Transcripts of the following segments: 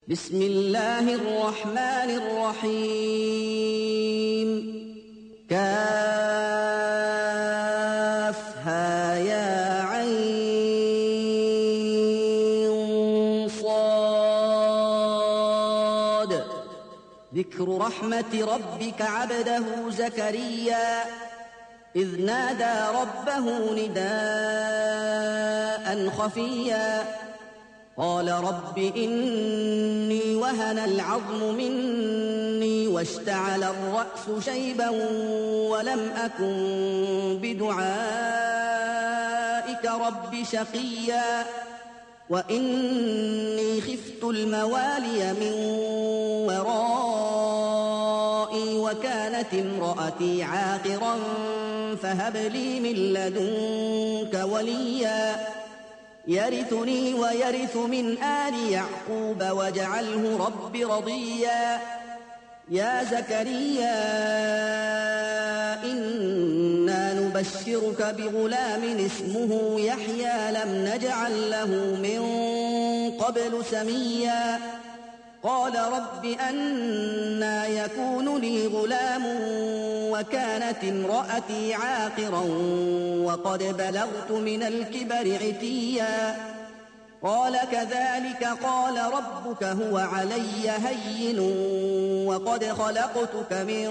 بسم الله الرحمن الرحيم. كافها يا عين صاد. ذكر رحمة ربك عبده زكريا إذ نادى ربه نداء خفيا قال رب إني وهن العظم مني واشتعل الرأس شيبا ولم أكن بدعائك رب شقيا وإني خفت الموالي من ورائي وكانت امرأتي عاقرا فهب لي من لدنك وليا يرثني ويرث من آل يعقوب واجعله رب رضيا. يا زكريا إنا نبشرك بغلام اسمه يحيى لم نجعل له من قبل سميا قال رب أنى يكون لي غلام وكانت امرأتي عاقرا وقد بلغت من الكبر عتيا قال كذلك قال ربك هو علي هين وقد خلقتك من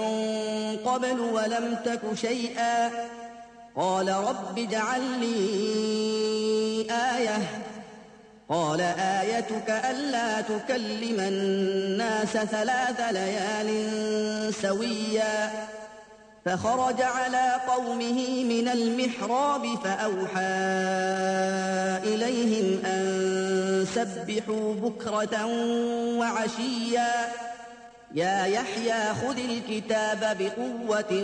قبل ولم تك شيئا قال رب اجعل لي آية قال آيتك ألا تكلم الناس 3 ليال سويا فخرج على قومه من المحراب فأوحى إليهم أن سبحوا بكرة وعشيا يا يحيى خذ الكتاب بقوة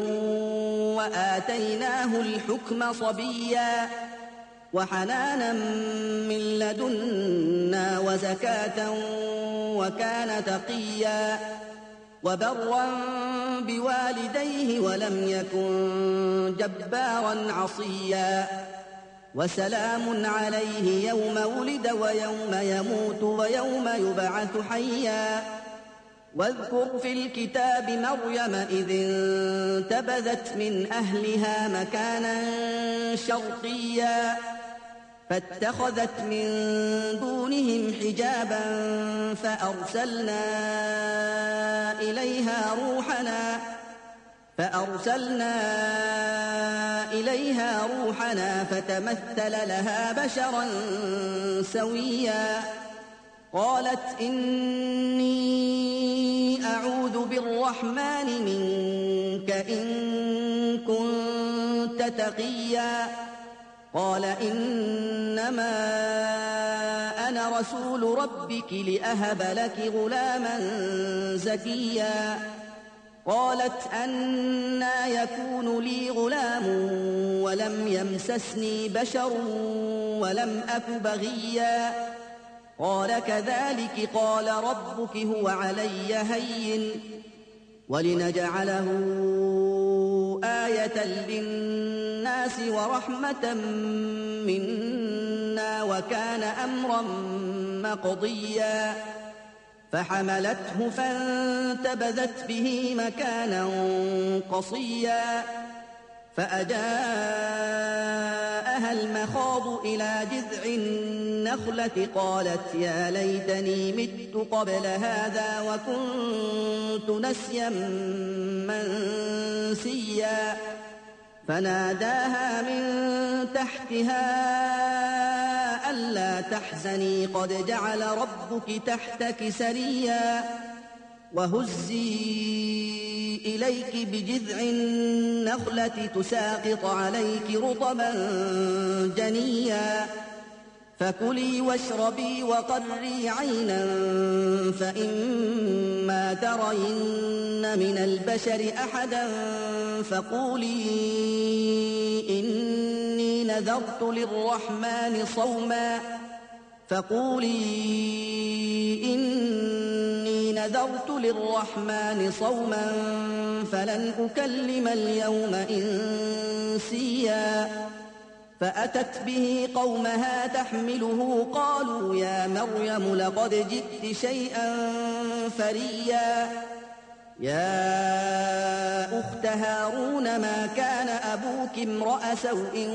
وآتيناه الحكم صبيا وحنانا من لدنا وزكاة وكان تقيا وبرا بوالديه ولم يكن جبارا عصيا وسلام عليه يوم ولد ويوم يموت ويوم يبعث حيا واذكر في الكتاب مريم إذ انتبذت من أهلها مكانا شرقيا فاتخذت من دونهم حجابا فأرسلنا إليها روحنا فتمثل لها بشرا سويا قالت إني أعوذ بالرحمن منك إن كنت تقيا قال إنما أنا رسول ربك لأهب لك غلاما زكيا قالت أنى يكون لي غلام ولم يمسسني بشر ولم أك بغيا قال كذلك قال ربك هو علي هين ولنجعله آية للناس ورحمة منا وكان أمرا مقضيا فحملته فانتبذت به مكانا قصيا فأجاءها المخاض إلى جذع النخلة قالت يا ليتني مت قبل هذا وكنت نسيا منسيا فناداها من تحتها ألا تحزني قد جعل ربك تحتك سريا وهزي إليك بجذع النخلة تساقط عليك رطبا جنيا فكلي واشربي وقري عينا فإما ترين من البشر أحدا فقولي إني نذرت للرحمن صوما فلن أكلم اليوم إنسيا فأتت به قومها تحمله قالوا يا مريم لقد جئت شيئا فريا يا أخت هارون ما كان أبوك امرأ سوء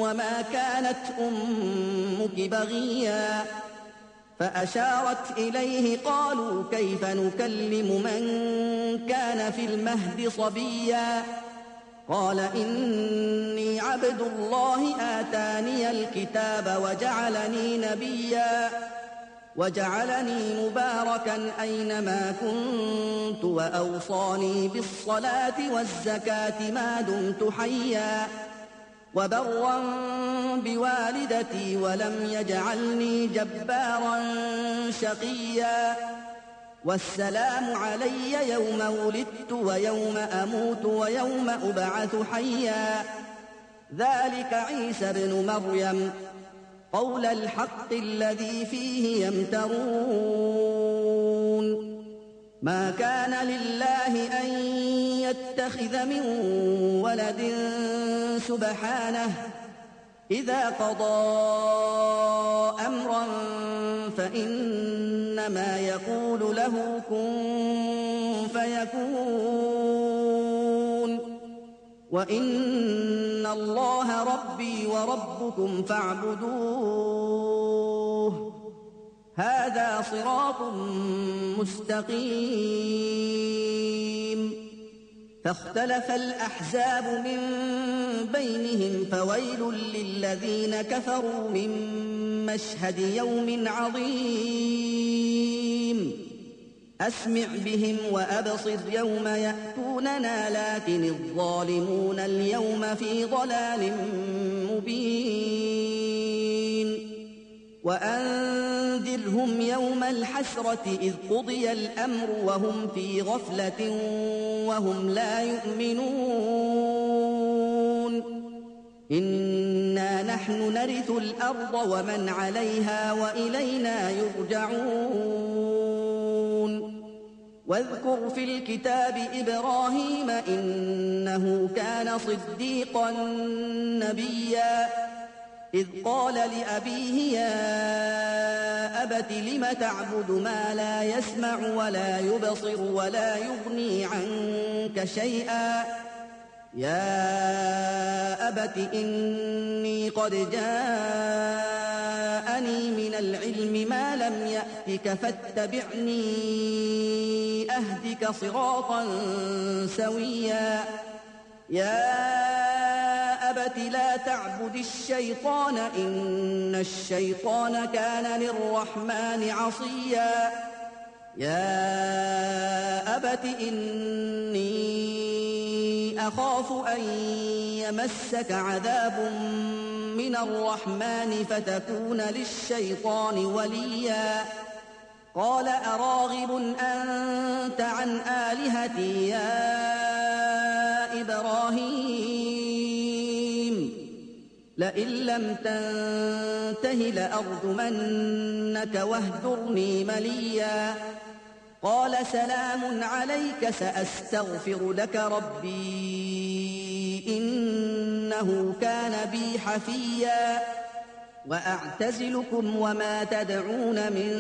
وما كانت أمك بغيا فأشارت إليه قالوا كيف نكلم من كان في المهد صبيا قال إني عبد الله آتاني الكتاب وجعلني نبيا وجعلني مباركا أينما كنت وأوصاني بالصلاة والزكاة ما دمت حيا وبرا بوالدتي ولم يجعلني جبارا شقيا والسلام علي يوم ولدت ويوم أموت ويوم أبعث حيا ذلك عيسى ابن مريم قول الحق الذي فيه يمترون ما كان لله أن يتخذ من ولد سبحانه إذا قضى أمرا فإنما يقول له كن فيكون وإن الله ربي وربكم فاعبدوه هذا صراط مستقيم فاختلف الأحزاب من بينهم فويل للذين كفروا من مشهد يوم عظيم أسمع بهم وأبصر يوم يأتوننا لكن الظالمون اليوم في ضلال مبين وأنذرهم يوم الحسرة إذ قضي الأمر وهم في غفلة وهم لا يؤمنون إنا نحن نرث الأرض ومن عليها وإلينا يرجعون واذكر في الكتاب إبراهيم إنه كان صديقا نبيا إذ قال لأبيه يا أبت لم تعبد ما لا يسمع ولا يبصر ولا يغني عنك شيئا يا أبت إني قد جاءني من العلم ما لم يأتك فاتبعني أهدك صراطا سويا يا أبت لا تعبد الشيطان إن الشيطان كان للرحمن عصيا يا أبت إني أخاف أن يمسك عذاب من الرحمن فتكون للشيطان وليا قال أراغب أنت عن آلهتي يا إبراهيم لئن لم تنته لأرجمنك واهجرني مليا قال سلام عليك سأستغفر لك ربي إنه كان بي حفيا وأعتزلكم وما تدعون من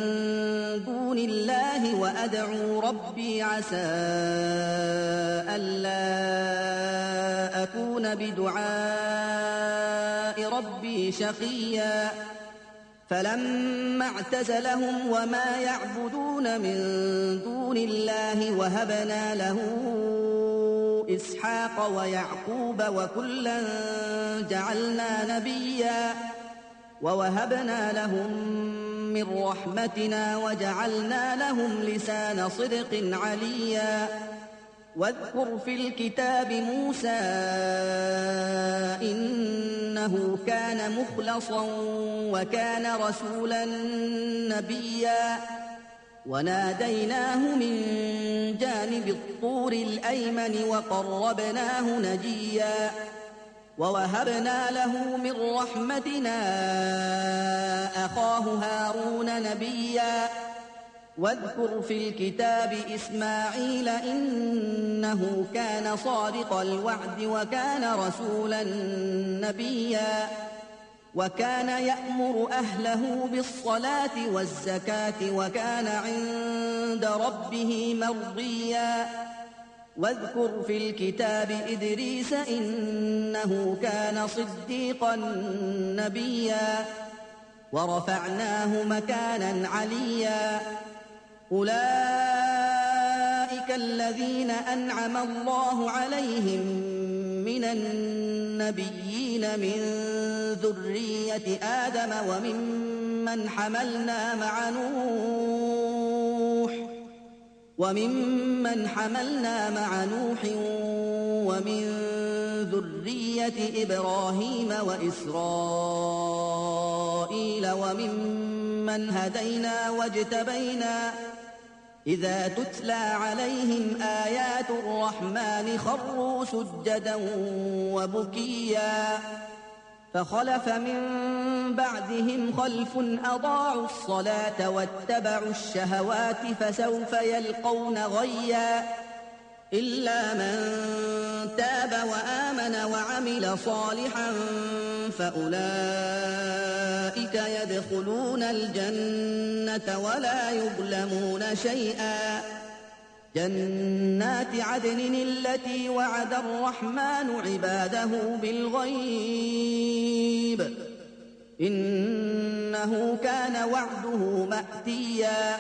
دون الله وأدعو ربي عسى ألا أكون بدعاء ربي شقيا فلما اعتزلهم وما يعبدون من دون الله وهبنا له إسحاق ويعقوب وكلا جعلنا نبيا ووهبنا لهم من رحمتنا وجعلنا لهم لسان صدق عليا واذكر في الكتاب موسى إنه كان مخلصا وكان رسولا نبيا وناديناه من جانب الطور الأيمن وقربناه نجيا ووهبنا له من رحمتنا أخاه هارون نبيا واذكر في الكتاب إسماعيل إنه كان صادق الوعد وكان رسولا نبيا وكان يأمر أهله بالصلاة والزكاة وكان عند ربه مرضيا واذكر في الكتاب إدريس إنه كان صديقا نبيا ورفعناه مكانا عليا أولئك الذين أنعم الله عليهم من النبيين من ذرية آدم وممن حملنا مع نوح ومن ذرية إبراهيم وإسرائيل وممن هدينا واجتبينا إذا تتلى عليهم آيات الرحمن خروا سجدا وبكيا فخلف من بعدهم خلف أضاعوا الصلاة واتبعوا الشهوات فسوف يلقون غيا إلا من تاب وآمن وعمل صالحا فأولئك يدخلون الجنة ولا يظلمون شيئا جنات عدن التي وعد الرحمن عباده بالغيب إنه كان وعده مأتيا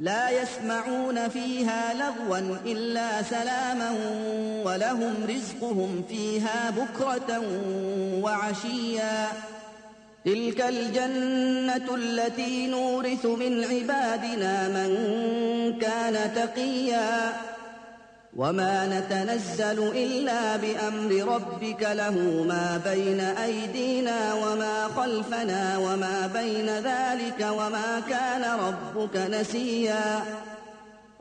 لا يسمعون فيها لغوا إلا سلاما ولهم رزقهم فيها بكرة وعشيا تلك الجنة التي نورث من عبادنا من كان تقيا وما نتنزل إلا بأمر ربك له ما بين أيدينا وما خلفنا وما بين ذلك وما كان ربك نسيا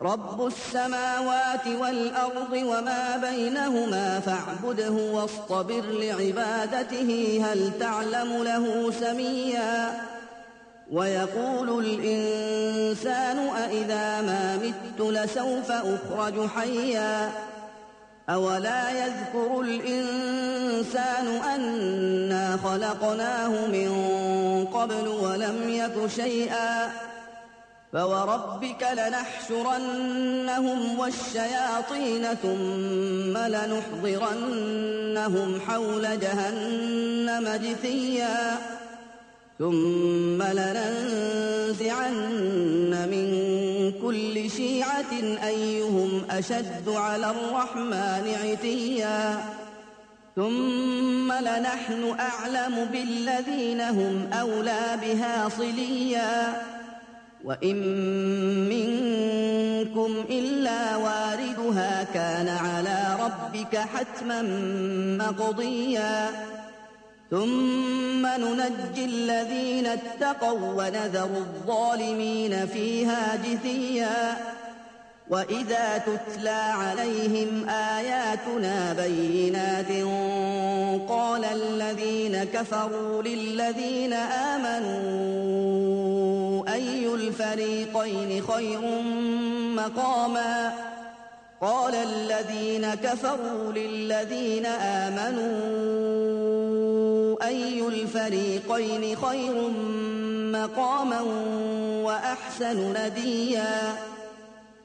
رب السماوات والأرض وما بينهما فاعبده واصطبر لعبادته هل تعلم له سميا ويقول الإنسان أإذا ما مت لسوف أخرج حيا أولا يذكر الإنسان أنا خلقناه من قبل ولم يك شيئا فوربك لنحشرنهم والشياطين ثم لنحضرنهم حول جهنم جثيا ثم لننزعن من كل شيعة أيهم أشد على الرحمن عتيا ثم لنحن أعلم بالذين هم أولى بها صليا وإن منكم إلا واردها كان على ربك حتما مقضيا ثم ننجي الذين اتقوا ونذر الظالمين فيها جثيا وإذا تتلى عليهم آياتنا بينات قال الذين كفروا للذين آمنوا أي الفريقين خير مقاما قال الذين كفروا للذين آمنوا أي الفريقين خير مقاما وأحسن نديا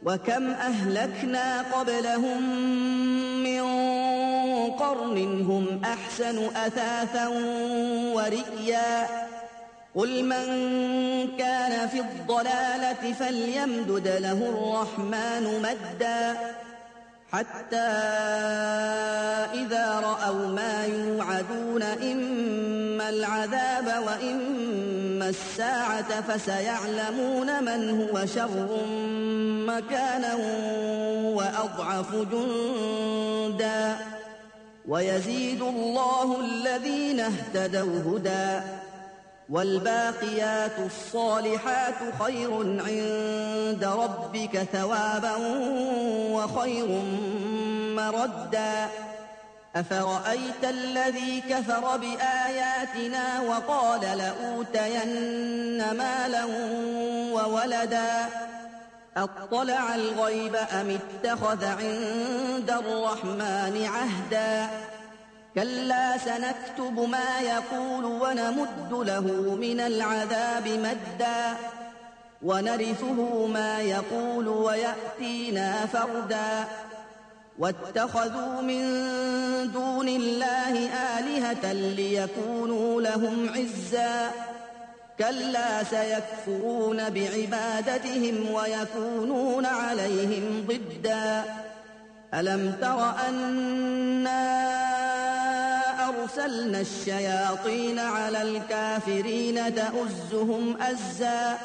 وكم أهلكنا قبلهم من قرن هم أحسن أثاثا ورئيا قل من كان في الضلالة فليمدد له الرحمن مدا حتى إذا رأوا ما يوعدون إما العذاب وإما الساعة فسيعلمون من هو شر مكانا وأضعف جندا ويزيد الله الذين اهتدوا هدى والباقيات الصالحات خير عند ربك ثوابا وخير مردا أفرأيت الذي كفر بآياتنا وقال لأوتين مالا وولدا أطلع الغيب أم اتخذ عند الرحمن عهدا كلا سنكتب ما يقول ونمد له من العذاب مدا ونرثه ما يقول ويأتينا فردا واتخذوا من دون الله آلهة ليكونوا لهم عزا كلا سيكفرون بعبادتهم ويكونون عليهم ضدا ألم تر أنا أرسلنا الشياطين على الكافرين تؤزهم أزا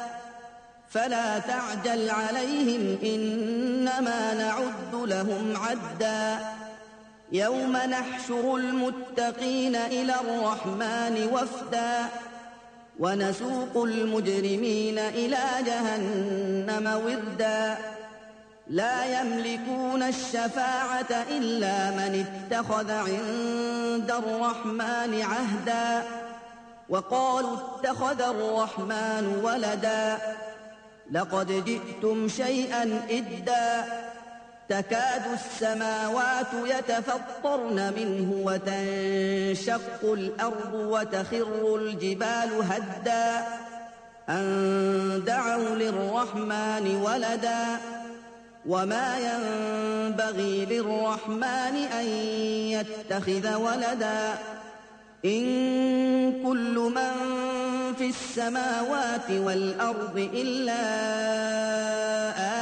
فلا تعجل عليهم إنما نعد لهم عدا يوم نحشر المتقين إلى الرحمن وفدا ونسوق المجرمين إلى جهنم وردا لا يملكون الشفاعة إلا من اتخذ عند الرحمن عهدا وقالوا اتخذ الرحمن ولدا لقد جئتم شيئا إدا تكاد السماوات يتفطرن منه وتنشق الأرض وتخر الجبال هدا أن دعوا للرحمن ولدا وما ينبغي للرحمن أن يتخذ ولدا إن كل من في السماوات والأرض إلا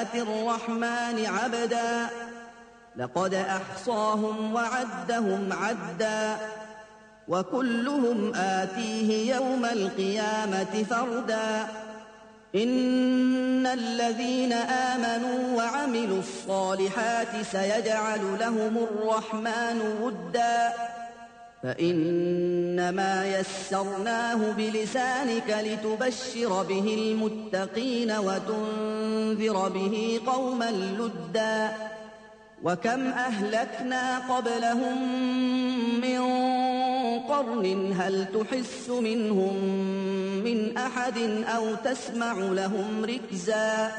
آتي الرحمن عبدا لقد أحصاهم وعدهم عدا وكلهم آتيه يوم القيامة فردا إن الذين آمنوا وعملوا الصالحات سيجعل لهم الرحمن ودا فإنما يسرناه بلسانك لتبشر به المتقين وتنذر به قوما لدا وكم أهلكنا قبلهم من قرن هل تحس منهم من أحد أو تسمع لهم ركزا